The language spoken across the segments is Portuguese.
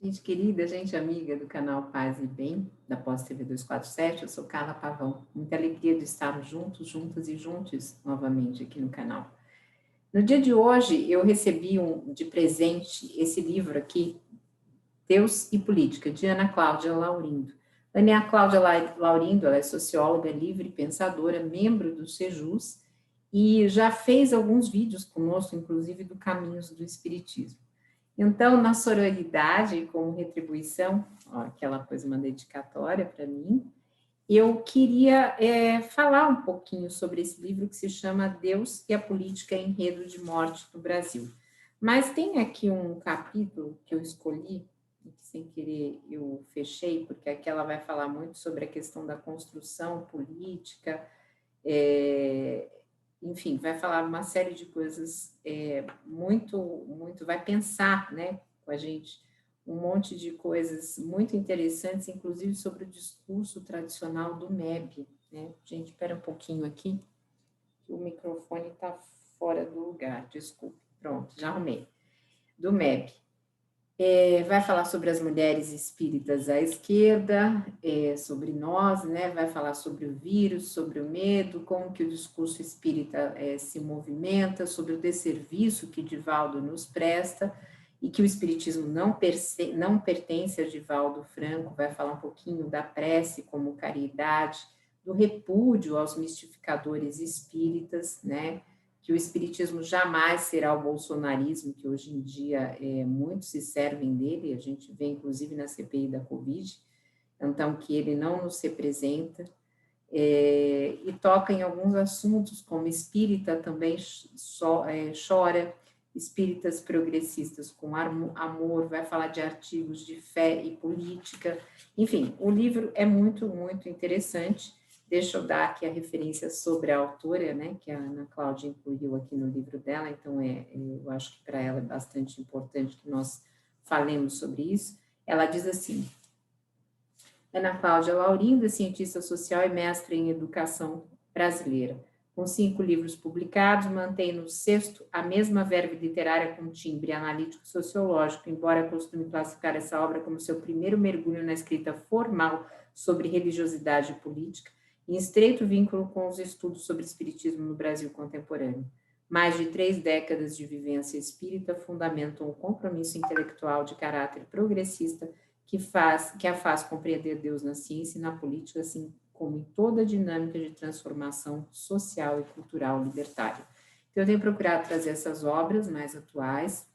Gente querida, gente amiga do canal Paz e Bem, da Pós TV 247, eu sou Carla Pavão. Muita alegria de estarmos juntos, juntas e juntos novamente aqui no canal. No dia de hoje, eu recebi de presente esse livro aqui, Deus e Política, de Ana Cláudia Laurindo. Ana Cláudia Laurindo, ela é socióloga livre, pensadora, membro do Sejus, e já fez alguns vídeos conosco, inclusive do Caminhos do Espiritismo. Então, na sororidade, como retribuição, ó, que ela pôs uma dedicatória para mim, eu queria falar um pouquinho sobre esse livro que se chama Deus e a Política Enredo de Morte no Brasil. Mas tem aqui um capítulo que eu escolhi, e que sem querer eu fechei, porque aqui ela vai falar muito sobre a questão da construção política, é, enfim, vai falar uma série de coisas muito, vai pensar, né, com a gente, um monte de coisas muito interessantes, inclusive sobre o discurso tradicional do MEB, né? Gente, espera um pouquinho aqui, que o microfone está fora do lugar, desculpe. Pronto, já arrumei. Do MEB. Vai falar sobre as mulheres espíritas à esquerda, sobre nós, né? Vai falar sobre o vírus, sobre o medo, como que o discurso espírita se movimenta, sobre o desserviço que Divaldo nos presta, e que o espiritismo não pertence a Divaldo Franco, vai falar um pouquinho da prece como caridade, do repúdio aos mistificadores espíritas, né? Que o espiritismo jamais será o bolsonarismo, que hoje em dia muitos se servem dele, a gente vê inclusive na CPI da Covid, então que ele não nos representa, e toca em alguns assuntos, como espírita também chora, espíritas progressistas com amor, vai falar de artigos de fé e política, enfim, o livro é muito, muito interessante. Deixa eu dar aqui a referência sobre a autora, né, que a Ana Cláudia incluiu aqui no livro dela, então eu acho que para ela é bastante importante que nós falemos sobre isso. Ela diz assim: Ana Cláudia Laurindo, cientista social e mestre em educação brasileira. Com 5 livros publicados, mantém no sexto a mesma verve literária com timbre analítico sociológico, embora costume classificar essa obra como seu primeiro mergulho na escrita formal sobre religiosidade e política, em estreito vínculo com os estudos sobre espiritismo no Brasil contemporâneo. Mais de 3 décadas de vivência espírita fundamentam o compromisso intelectual de caráter progressista que a faz compreender Deus na ciência e na política, assim como em toda a dinâmica de transformação social e cultural libertária. Então, eu tenho procurado trazer essas obras mais atuais,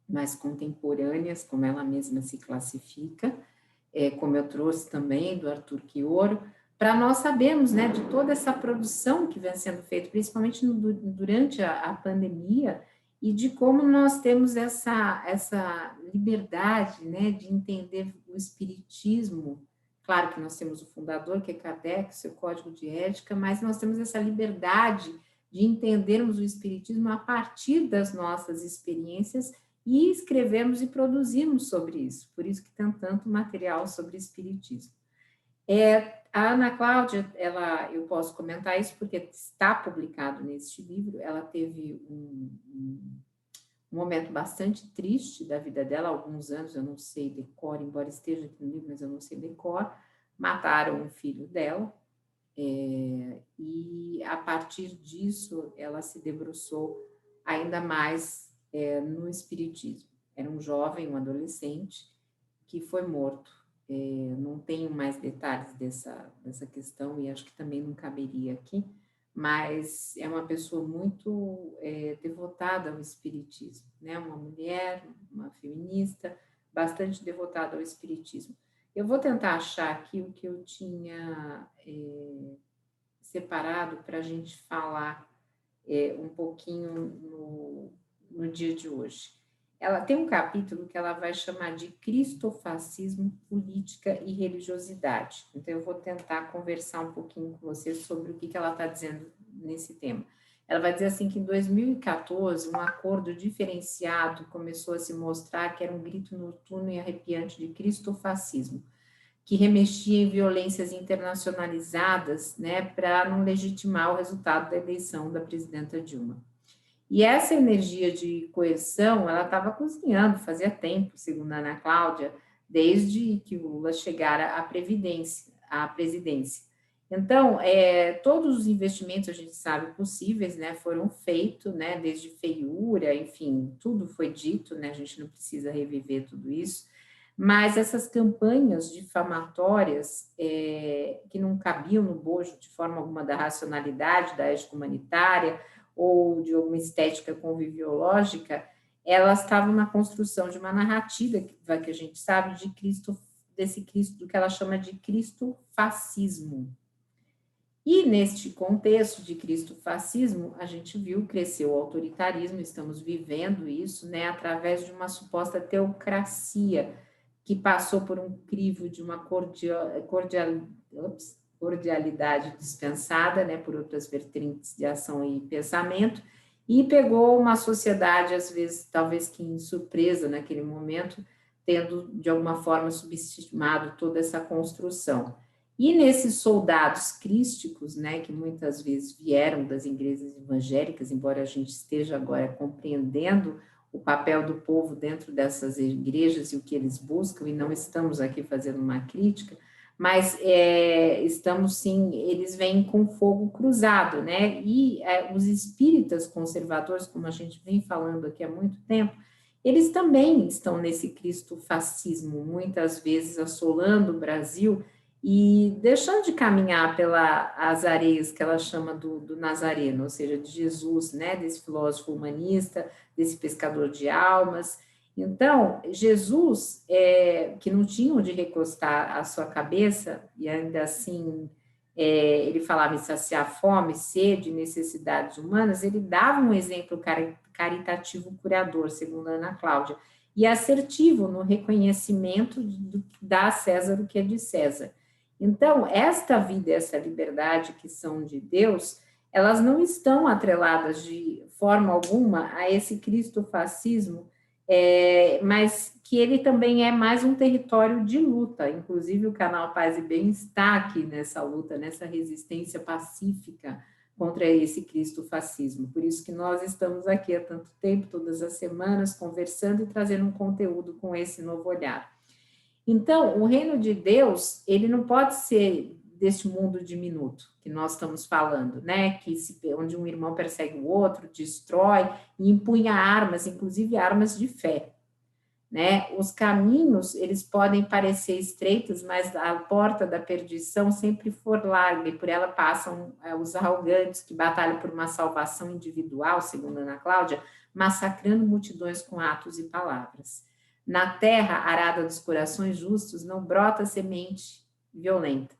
mais contemporâneas, como ela mesma se classifica, como eu trouxe também do Arthur Quioro, para nós sabermos, né, de toda essa produção que vem sendo feita, principalmente durante a pandemia, e de como nós temos essa liberdade, né, de entender o espiritismo. Claro que nós temos o fundador, que é Kardec, seu código de ética, mas nós temos essa liberdade de entendermos o espiritismo a partir das nossas experiências e escrevemos e produzimos sobre isso. Por isso que tem tanto material sobre espiritismo. A Ana Cláudia, eu posso comentar isso porque está publicado neste livro, ela teve um momento bastante triste da vida dela, há alguns anos, eu não sei decor, embora esteja aqui no livro, mas eu não sei decor, mataram um filho dela, e a partir disso ela se debruçou ainda mais no espiritismo. Era um jovem, um adolescente, que foi morto. Não tenho mais detalhes dessa questão e acho que também não caberia aqui, mas é uma pessoa muito devotada ao espiritismo, né? Uma mulher, uma feminista, bastante devotada ao espiritismo. Eu vou tentar achar aqui o que eu tinha separado para a gente falar um pouquinho no dia de hoje. Ela tem um capítulo que ela vai chamar de Cristofascismo, Política e Religiosidade. Então, eu vou tentar conversar um pouquinho com você sobre o que ela está dizendo nesse tema. Ela vai dizer assim que em 2014, um acordo diferenciado começou a se mostrar que era um grito noturno e arrepiante de cristofascismo, que remexia em violências internacionalizadas, né, para não legitimar o resultado da eleição da presidenta Dilma. E essa energia de coesão, ela estava cozinhando fazia tempo, segundo a Ana Cláudia, desde que o Lula chegara à presidência. Então, todos os investimentos, a gente sabe, possíveis, né, foram feitos, né, desde feiura, enfim, tudo foi dito, né, a gente não precisa reviver tudo isso, mas essas campanhas difamatórias, que não cabiam no bojo de forma alguma da racionalidade, da ética humanitária, ou de alguma estética conviviológica, elas estavam na construção de uma narrativa que a gente sabe de Cristo, desse Cristo, do que ela chama de Cristo-fascismo. E neste contexto de Cristo-fascismo, a gente viu crescer o autoritarismo, estamos vivendo isso, né, através de uma suposta teocracia que passou por um crivo de uma cordialidade dispensada, né, por outras vertentes de ação e pensamento, e pegou uma sociedade, às vezes, talvez que em surpresa naquele momento, tendo, de alguma forma, subestimado toda essa construção. E nesses soldados crísticos, né, que muitas vezes vieram das igrejas evangélicas, embora a gente esteja agora compreendendo o papel do povo dentro dessas igrejas e o que eles buscam, e não estamos aqui fazendo uma crítica, mas estamos sim, eles vêm com fogo cruzado, né? E os espíritas conservadores, como a gente vem falando aqui há muito tempo, eles também estão nesse cristofascismo, muitas vezes assolando o Brasil e deixando de caminhar pelas areias que ela chama do Nazareno, ou seja, de Jesus, né? Desse filósofo humanista, desse pescador de almas. Então, Jesus, que não tinha onde recostar a sua cabeça, e ainda assim ele falava em saciar fome, sede, necessidades humanas, ele dava um exemplo caritativo curador, segundo a Ana Cláudia, e assertivo no reconhecimento do que dá a César o que é de César. Então, esta vida e essa liberdade que são de Deus, elas não estão atreladas de forma alguma a esse cristofascismo, mas que ele também é mais um território de luta. Inclusive, o canal Paz e Bem está aqui nessa luta, nessa resistência pacífica contra esse cristofascismo. Por isso que nós estamos aqui há tanto tempo, todas as semanas, conversando e trazendo um conteúdo com esse novo olhar. Então, o reino de Deus, ele não pode ser deste mundo diminuto que nós estamos falando, né? Onde um irmão persegue o outro, destrói e empunha armas, inclusive armas de fé, né? Os caminhos, eles podem parecer estreitos, mas a porta da perdição sempre for larga, e por ela passam os arrogantes que batalham por uma salvação individual, segundo Ana Cláudia, massacrando multidões com atos e palavras. Na terra arada dos corações justos não brota semente violenta.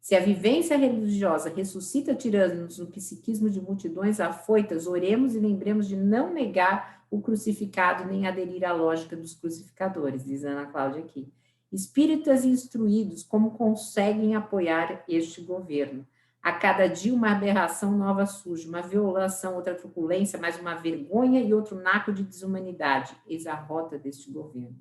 Se a vivência religiosa ressuscita tiranos no psiquismo de multidões afoitas, oremos e lembremos de não negar o crucificado nem aderir à lógica dos crucificadores, diz Ana Cláudia aqui. Espíritas instruídos, como conseguem apoiar este governo? A cada dia uma aberração nova surge, uma violação, outra truculência, mais uma vergonha e outro naco de desumanidade. Eis a rota deste governo.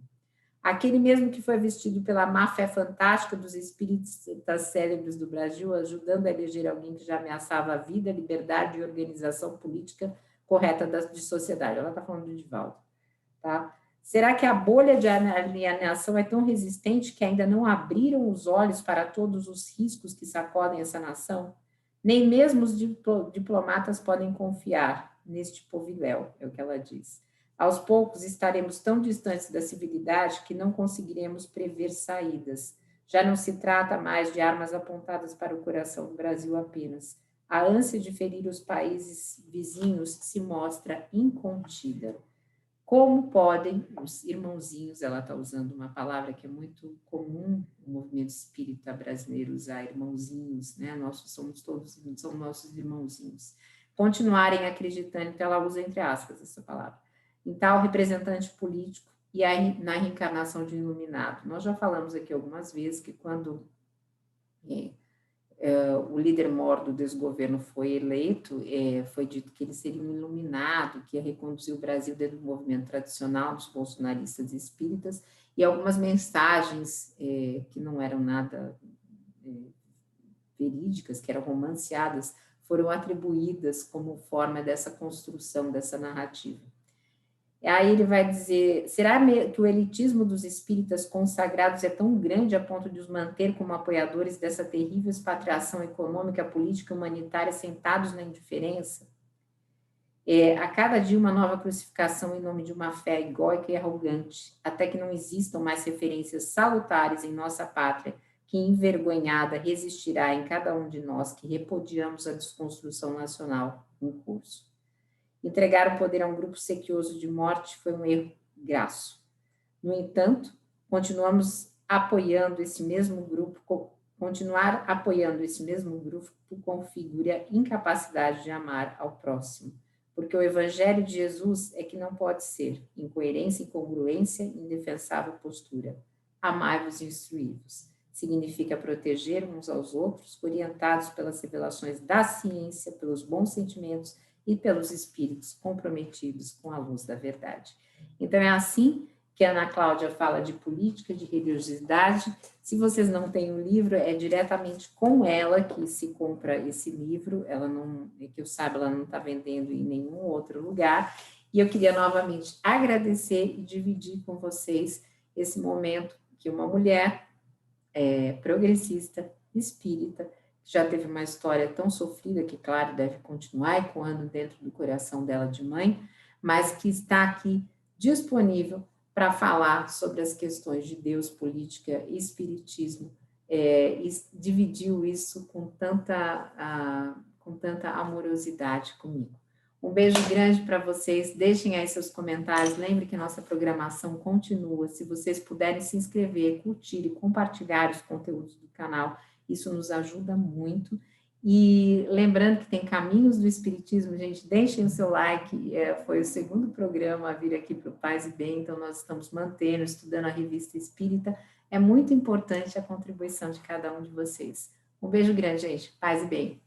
Aquele mesmo que foi vestido pela má-fé fantástica dos espíritos célebres do Brasil, ajudando a eleger alguém que já ameaçava a vida, a liberdade e organização política correta de sociedade. Ela está falando do Divaldo. Tá? Será que a bolha de alienação é tão resistente que ainda não abriram os olhos para todos os riscos que sacodem essa nação? Nem mesmo os diplomatas podem confiar neste poviléu, é o que ela diz. Aos poucos estaremos tão distantes da civilidade que não conseguiremos prever saídas. Já não se trata mais de armas apontadas para o coração do Brasil apenas. A ânsia de ferir os países vizinhos se mostra incontida. Como podem os irmãozinhos, ela está usando uma palavra que é muito comum no movimento espírita brasileiro usar, irmãozinhos, né? São nossos irmãozinhos. Continuarem acreditando, então ela usa entre aspas essa palavra, em tal representante político e na reencarnação de iluminado. Nós já falamos aqui algumas vezes que quando o líder mor do desgoverno foi eleito, foi dito que ele seria um iluminado, que ia reconduzir o Brasil dentro do movimento tradicional dos bolsonaristas espíritas, e algumas mensagens que não eram nada verídicas, que eram romanceadas, foram atribuídas como forma dessa construção, dessa narrativa. E aí ele vai dizer, será que o elitismo dos espíritas consagrados é tão grande a ponto de os manter como apoiadores dessa terrível expatriação econômica, política e humanitária sentados na indiferença? A cada dia uma nova crucificação em nome de uma fé egóica e arrogante, até que não existam mais referências salutares em nossa pátria, que envergonhada resistirá em cada um de nós que repudiamos a desconstrução nacional em curso. Entregar o poder a um grupo sequioso de morte foi um erro grasso. No entanto, continuar apoiando esse mesmo grupo configura incapacidade de amar ao próximo, porque o evangelho de Jesus é que não pode ser incoerência, incongruência, indefensável postura. Amai-vos e instruí-vos. Significa proteger uns aos outros, orientados pelas revelações da ciência, pelos bons sentimentos e pelos espíritos comprometidos com a luz da verdade. Então, é assim que a Ana Cláudia fala de política, de religiosidade. Se vocês não têm o livro, é diretamente com ela que se compra esse livro. Ela não, que eu saiba, ela não está vendendo em nenhum outro lugar. E eu queria novamente agradecer e dividir com vocês esse momento que uma mulher progressista, espírita, já teve uma história tão sofrida que, claro, deve continuar ecoando dentro do coração dela de mãe, mas que está aqui disponível para falar sobre as questões de Deus, política e espiritismo, e dividiu isso com tanta amorosidade comigo. Um beijo grande para vocês, deixem aí seus comentários, lembre que nossa programação continua, se vocês puderem se inscrever, curtir e compartilhar os conteúdos do canal, isso nos ajuda muito. E lembrando que tem Caminhos do Espiritismo, gente, deixem o seu like, foi o segundo programa a vir aqui para o Paz e Bem, então nós estamos mantendo, estudando a Revista Espírita, é muito importante a contribuição de cada um de vocês. Um beijo grande, gente, Paz e Bem.